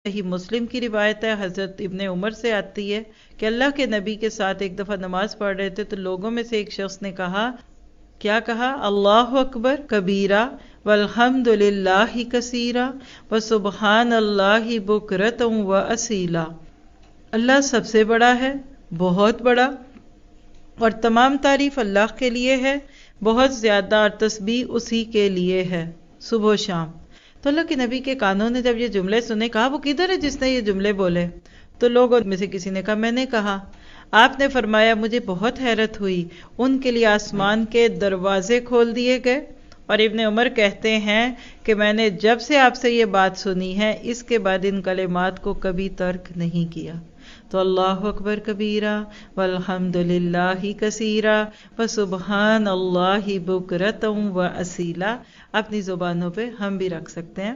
صحیح مسلم کی روایت ہے، حضرت ابن عمر سے آتی ہے کہ اللہ کے نبی کے ساتھ ایک دفعہ نماز پڑھ رہے تھے تو لوگوں میں سے ایک شخص نے کہا، کیا کہا؟ اللہ اکبر کبیرہ والحمد للہ کثیرہ وسبحان اللہ بکرۃ واصیلا۔ اللہ سب سے بڑا ہے، بہت بڑا، اور تمام تعریف اللہ کے لیے ہے، بہت زیادہ، اور تسبیح اسی کے لیے ہے صبح و شام۔ تو اللہ کے نبی کے کانوں نے جب یہ جملے سنے، کہا وہ کدھر ہے جس نے یہ جملے بولے؟ تو لوگوں میں سے کسی نے کہا میں نے کہا۔ آپ نے فرمایا مجھے بہت حیرت ہوئی، ان کے لیے آسمان کے دروازے کھول دیے گئے، اور ابن عمر کہتے ہیں کہ میں نے جب سے آپ سے یہ بات سنی ہے اس کے بعد ان کلمات کو کبھی ترک نہیں کیا۔ تو اللہ اکبر کبیرہ والحمد للہ کثیرہ وسبحان اللہ بکرۃ واصیلا اپنی زبانوں پہ ہم بھی رکھ سکتے ہیں۔